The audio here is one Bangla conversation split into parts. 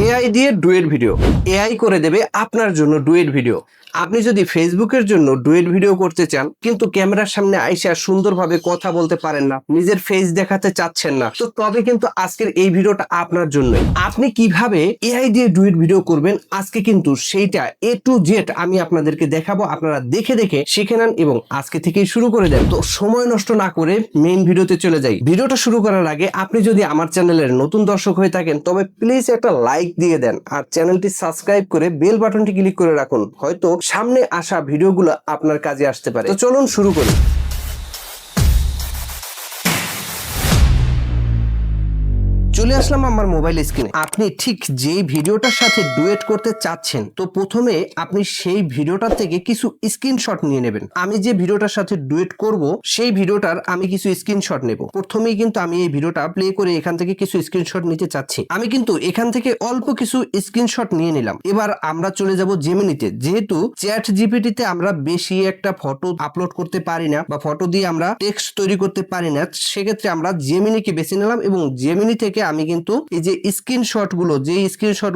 এআই দিয়ে ডুয়েট ভিডিও। এআই করে দেবে আপনার জন্য ডুয়েট ভিডিও। আপনি যদি ফেসবুকের জন্য ডুয়েট ভিডিও করতে চান কিন্তু ক্যামেরার সামনে আইসা সুন্দরভাবে কথা বলতে পারেন না, নিজের ফেস দেখাতে চাচ্ছেন না, তো তবে কিন্তু আজকের এই ভিডিওটা আপনার জন্যই। আপনি কিভাবে এআই দিয়ে ডুয়েট ভিডিও করবেন আজকে কিন্তু সেইটা এ টু জেড আমি আপনাদেরকে দেখাবো। আপনারা দেখে দেখে শিখে নেন এবং আজকে থেকেই শুরু করে দেন। তো সময় নষ্ট না করে মেইন ভিডিওতে চলে যাই। ভিডিওটা শুরু করার আগে আপনি যদি আমার চ্যানেলের নতুন দর্শক হয়ে থাকেন তবে প্লিজ একটা লাইক দিয়ে দেন আর চ্যানেলটি সাবস্ক্রাইব করে বেল বাটনটি ক্লিক করে রাখুন, হয়তো সামনে আসা ভিডিওগুলো আপনার কাজে আসতে পারে। তো চলুন শুরু করি। চলে আসলাম আমার মোবাইল স্ক্রিনে। আপনি ঠিক যেই ভিডিওটার সাথে ডুয়েট করতে চাচ্ছেন, তো প্রথমে আপনি সেই ভিডিওটা থেকে কিছু স্ক্রিনশট নিয়ে নেবেন। আমি যে ভিডিওটার সাথে ডুয়েট করব সেই ভিডিওটার আমি কিছু স্ক্রিনশট নেব। প্রথমেই কিন্তু আমি এই ভিডিওটা প্লে করে এখান থেকে কিছু স্ক্রিনশট নিতে চাচ্ছি। আমি কিন্তু এখান থেকে অল্প কিছু স্ক্রিনশট নিয়ে নিলাম। এবার আমরা চলে যাব জেমিনিতে। যেহেতু চ্যাট জিপিটিতে আমরা বেশি একটা ফটো আপলোড করতে পারি না বা ফটো দিয়ে আমরা টেক্সট তৈরি করতে পারি না, সেক্ষেত্রে আমরা জেমিনিকে বেছে নিলাম এবং জেমিনি থেকে আমি কিন্তু এই যে স্ক্রিনশট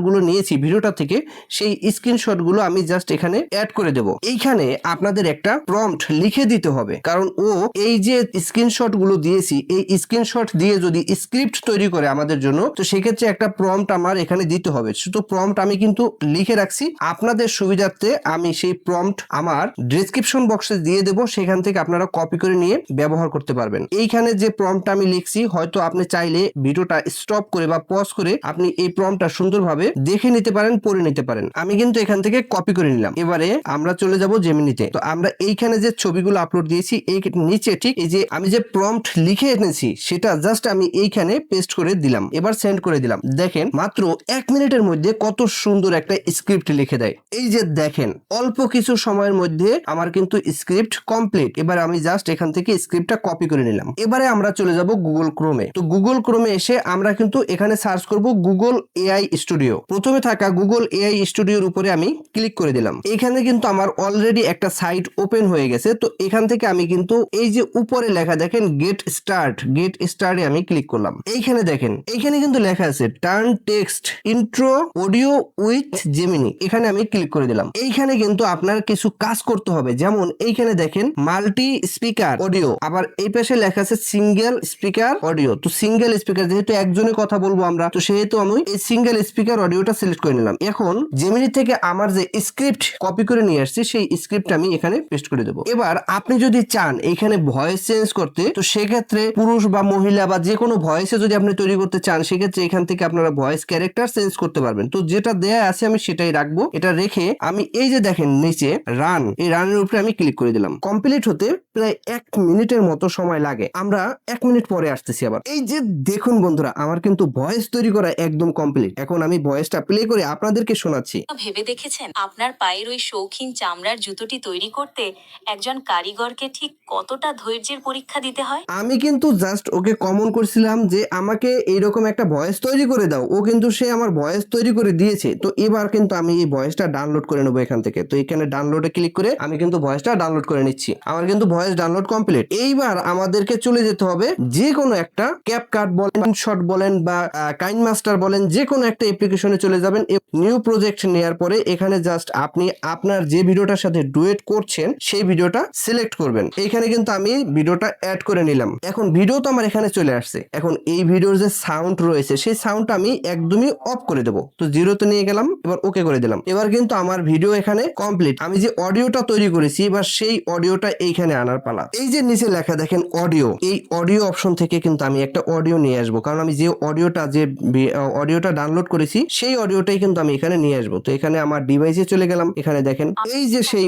গুলো নিয়েছি ভিডিওটা থেকে, সেই স্ক্রিনশট গুলো আমি জাস্ট এখানে অ্যাড করে দেব। এইখানে আপনাদের একটা প্রম্পট লিখে দিতে হবে, কারণ ও এই যে স্ক্রিনশট গুলো দিয়েছি এই স্ক্রিনশট দিয়ে যদি স্ক্রিপ্ট তৈরি করে আমাদের জন্য, তো সেক্ষেত্রে একটা প্রম্পট আমার এখানে দিতে হবে। শুধু প্রম্পট আমি কিন্তু লিখে রাখছি, আপনাদের সুবিধার্থে আমি সেই প্রম্পট আমার ডেসক্রিপশন বক্সে দিয়ে দেব, সেখান থেকে আপনারা কপি করে নিয়ে ব্যবহার করতে পারবেন। এইখানে যে প্রম্পট আমি লিখছি, হয়তো আপনি চাইলে ভিডিওটা স্টপ করে বা পজ করে আপনি এই প্রম্পটটা সুন্দরভাবে দেখে নিতে পারেন, পড়ে নিতে পারেন। আমি কিন্তু এখান থেকে কপি করে নিলাম। এবারে আমরা চলে যাব জেমিনিতে। তো আমরা এইখানে যে ছবিগুলো আপলোড দিয়েছি এই নিচে ঠিক এই যে আমি যে প্রম্পট লিখে এনেছি সেটা জাস্ট আমি এইখানে পেস্ট করে দিলাম। এবার সেন্ড করে দিলাম। দেখেন মাত্র 1 মিনিটের মধ্যে কত সুন্দর একটা স্ক্রিপ্ট লিখে দেয়। এই যে দেখেন অল্প কিছু সময়ের মধ্যে আমার কিন্তু স্ক্রিপ্ট কমপ্লিট। এবার আমি জাস্ট এখান থেকে স্ক্রিপ্টটা কপি করে নিলাম। এবারে আমরা চলে যাব গুগল ক্রোমে। তো গুগল ক্রোমে এসে আমরা কিন্তু এখানে সার্চ করব গুগল এআই স্টুডিও। প্রথমে থাকা গুগল এআই স্টুডিওর উপরে আমি ক্লিক করে দিলাম। এখানে কিন্তু আমার অলরেডি একটা সাইট ওপেন হয়ে গেছে। তো এখান থেকে আমি কিন্তু এই যে উপরে লেখা দেখেন গেট স্টার্টে আমি ক্লিক করলাম। এইখানে দেখেন এইখানে কিন্তু লেখা আছে turn text intro audio with Gemini. এখানে আমি ক্লিক করে দিলাম। এইখানে কিন্তু আপনার কিছু কাজ করতে হবে, যেমন এইখানে দেখেন মাল্টি স্পিকার অডিও, আবার এই পাশে লেখা আছে সিঙ্গেল স্পিকার অডিও। তো সিঙ্গেল স্পিকার যেহেতু একজনের কথা বলবো আমরা, তো সেহেতু আমি এই সিঙ্গেল স্পিকার অডিওটা সিলেক্ট করে নিলাম। এখন জেমিনি থেকে আমার যে স্ক্রিপ্ট কপি করে নিয়ে আসছি সেই স্ক্রিপ্ট আমি এখানে পেস্ট করে দেবো। এবার আপনি যদি চান এখানে ভয়েস চেঞ্জ করতে, তো সেক্ষেত্রে পুরুষ বা মহিলা বা যে কোনো ভয়েসে যদি আপনি তৈরি করতে চান, সেক্ষেত্রে এখান থেকে আপনারা ভয়েস ক্যারেক্টার চেঞ্জ করতে পারবেন। তো যেটা দেয়া আছে আমি সেটাই রাখবো। এটা রেখে আমি এই যে দেখেন নিচে রান, এই রানের উপরে আমি ক্লিক করে দিলাম। কমপ্লিট হতে প্রায় 1 মিনিটের মতো সময় লাগে। আমরা 1 মিনিট পরে আসতেছি আবার। এই যে দেখুন বন্ধুরা, আমার কিন্তু ভয়েস তৈরি করা একদম কমপ্লিট। এখন আমি ভয়েসটা প্লে করে আপনাদেরকে শোনাচ্ছি। ভেবে দেখেছেন আপনার পায়ের ওই শৌখিন চামড়ার জুতোটি তৈরি করতে একজন কারিগরকে ঠিক কতটা ধৈর্যের পরীক্ষা দিতে হয়? আমি কিন্তু জাস্ট ওকে কমন করছিলাম যে আমাকে এইরকম একটা ভয়েস তৈরি করে দাও, ও কিন্তু সে আমার ভয়েস তৈরি করে দিয়েছে। তো এবার কিন্তু আমি এই ভয়েসটা ডাউনলোড করে নেবো এখান থেকে। তো এখানে ডাউনলোডে ক্লিক করে আমি কিন্তু ভয়েসটা ডাউনলোড করে নিচ্ছি। আমার কিন্তু ভয়েস ডাউনলোড কমপ্লিট। এইবার আমাদেরকে চলে যেতে হবে যে কোনো একটা ক্যাপকাট বলেন, শট বলেন বা কাইন মাস্টার বলেন, যে কোনো একটা অ্যাপ্লিকেশনে চলে যাবেন। নিউ প্রজেক্ট নেওয়ার পরে এখানে জাস্ট আপনি আপনার যে ভিডিওটার সাথে ডুয়েট করছেন সেই ভিডিওটা সিলেক্ট করবেন। এইখানে কিন্তু আমি ভিডিওটা অ্যাড করে নিলাম। এখন ভিডিও তো আমার এখানে চলে আসছে। এখন এই ভিডিওর যে সাউন্ড রয়েছে সেই সাউন্ডটা আমি একদমই অফ করে দেবো। তো জিরোতে নিয়ে গেলাম, এবার ওকে করে দিলাম। এবার কিন্তু আমার ভিডিও এখানে কমপ্লিট। আমি যে অডিওটা তৈরি করেছি এবার সেই অডিওটা এইখানে আনার পালা। এই যে নিচে লেখা দেখেন অডিও, এই অডিও অপশন থেকে কিন্তু আমি একটা অডিও নিয়ে আসবো, কারণ আমি যে অডিওটা ডাউনলোড করেছি সেই অডিওটাই কিন্তু আমি এখানে নিয়ে আসবো। তো এখানে আমার ডিভাইসে চলে গেলাম। এখানে দেখেন এই যে সেই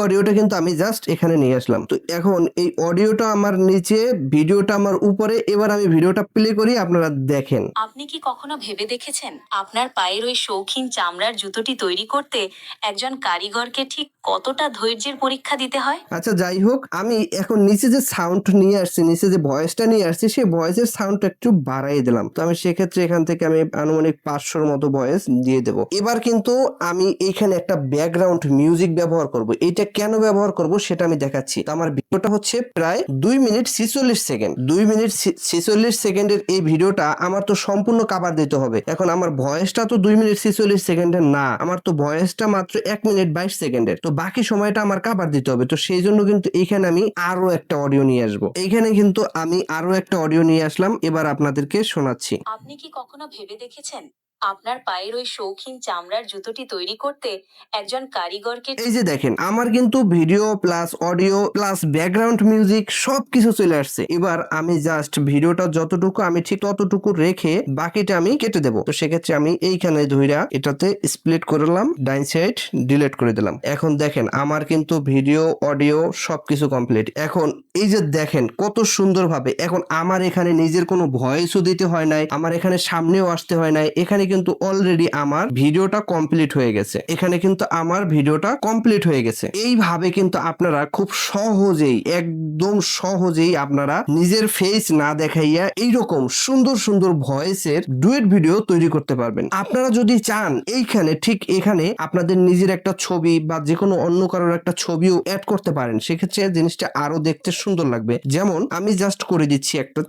অডিওটা কিন্তু আমি জাস্ট এখানে নিয়ে আসলাম। তো এখন এই অডিওটা আমার নিচে, ভিডিওটা আমার উপরে। এবার আমি ভিডিওটা প্লে করি, আপনারা দেখেন। আপনি কি কখনো ভেবে দেখেছেন আপনার পায়ের ওই শৌখিন চামড়ার জুতোটি তৈরি করতে একজন কারিগরকে ঠিক কতটা ধৈর্যের পরীক্ষা দিতে হয়? আচ্ছা যাই হোক, আমি এখন নিচে যে সাউন্ড নিয়ে আসছি, নিচে যে ভয়েসটা নিয়ে আসছি, সেই ভয়েসের সাউন্ডটা একটু বাড়াই বাড়িয়ে দিলাম। তো আমি সেক্ষেত্রে এখান থেকে আমি আনুমানিক 500 মতো ভয়েস দিয়ে দেব। এবার কিন্তু আমি এখানে একটা ব্যাকগ্রাউন্ড মিউজিক ব্যবহার করব। এটা কেন ব্যবহার করব সেটা আমি দেখাচ্ছি। তো আমার ভিডিওটা হচ্ছে প্রায় 2 মিনিট 46 সেকেন্ড। 2 মিনিট 46 সেকেন্ডের এই ভিডিওটা আমার তো সম্পূর্ণ কাভার দিতে হবে। এখন আমার ভয়েসটা তো 2 মিনিট 46 সেকেন্ডের না, আমার তো ভয়েসটা মাত্র 1 মিনিট 22 সেকেন্ডের। তো বাকি সময়টা আমার কাভার দিতে হবে। তো সেই জন্য কিন্তু এখানে আমি আরো একটা অডিও নিয়ে আসবো। এইখানে কিন্তু আমি আরো একটা অডিও নিয়ে আসলাম, এবার আপনাদেরকে শোনাচ্ছি। আপনি কি কখনো ভেবে দেখেছেন আপনার পায়ের ওই শৌখিন চামড়ার জুতোটি তৈরি করতে একজন কারিগরকে এই যে দেখেন, আমার কিন্তু video plus audio plus background music সবকিছু চলে আসছে। এবার আমি জাস্ট ভিডিওটা যতটুকু আমি ঠিক ততটুকু রেখে বাকিটা আমি কেটে দেবো। তো সেক্ষেত্রে আমি এইখানে ধইরা এটাতে স্প্লিট করলাম, ডাইন সাইড ডিলিট করে দিলাম। এখন দেখেন আমার কিন্তু ভিডিও অডিও সবকিছু কমপ্লিট। এখন এই যে দেখেন কত সুন্দর ভাবে, এখন আমার এখানে নিজের কোনো ভয়েসও দিতে হয় নাই, আমার এখানে সামনেও আসতে হয় নাই। এখানে কিন্তু অলরেডি আমার ভিডিওটা কমপ্লিট হয়ে গেছে। এখানে কিন্তু আমার ভিডিওটা কমপ্লিট হয়ে গেছে। এইভাবে কিন্তু আপনারা খুব সহজেই, একদম সহজেই আপনারা নিজের ফেস না দেখাইয়া এইরকম সুন্দর সুন্দর ভয়েসের ডুয়েট ভিডিও তৈরি করতে পারবেন। আপনারা যদি চান এইখানে ঠিক এখানে আপনাদের নিজের একটা ছবি বা যে কোনো অন্য কারোর একটা ছবিও অ্যাড করতে পারেন। সেক্ষেত্রে জিনিসটা আরো দেখতে সুন্দর লাগবে। যেমন আমি জাস্ট করে দিচ্ছি একটা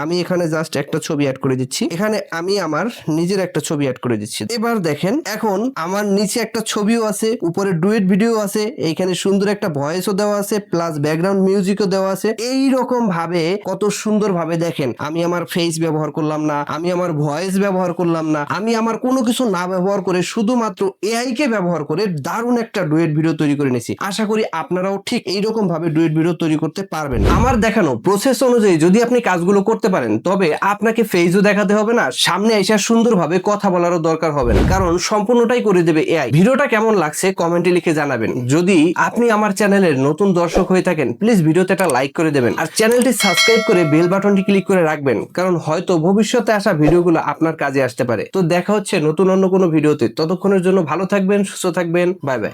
আমি এখানে জাস্ট একটা ছবি অ্যাড করে দিচ্ছি। এখানে আমি আমার নিজের একটা ছবি অ্যাড করে দিচ্ছি। এবার দেখেন এখন আমার নিচে একটা ছবিও আছে, উপরে ডুয়েট ভিডিও আছে, এইখানে সুন্দর একটা ভয়েসও দেওয়া আছে, প্লাস ব্যাকগ্রাউন্ড মিউজিকও দেওয়া আছে। এই রকম ভাবে কত সুন্দর ভাবে দেখেন, আমি আমার ফেস ব্যবহার করলাম না, আমি আমার ভয়েস ব্যবহার করলাম না, আমি আমার কোনো কিছু না ব্যবহার করে শুধুমাত্র এআই কে ব্যবহার করে দারুণ একটা ডুয়েট ভিডিও তৈরি করে নিয়েছি। আশা করি আপনারাও ঠিক এইরকম ভাবে ডুয়েট ভিডিও তৈরি করতে পারবেন। আমার দেখানো প্রসেস অনুযায়ী যদি আপনি কাজগুলো করতে পারেন, তবে আপনাকে ফেসও দেখাতে হবে না, সামনে এসে সুন্দরভাবে কথা বলারও দরকার হবে না, কারণ সম্পূর্ণটাই করে দেবে এআই। ভিডিওটা কেমন লাগছে কমেন্টে লিখে জানাবেন। যদি আপনি আমার চ্যানেলের নতুন দর্শক হয়ে থাকেন, প্লিজ ভিডিওতে একটা লাইক করে দেবেন আর চ্যানেলটি সাবস্ক্রাইব করে বেল বাটনটি ক্লিক করে রাখবেন, কারণ হয়তো ভবিষ্যতে আসা ভিডিওগুলো আপনার কাজে আসতে পারে। তো দেখা হচ্ছে নতুন অন্য কোনো ভিডিওতে। ততক্ষণের জন্য ভালো থাকবেন, সুস্থ থাকবেন, বাই বাই।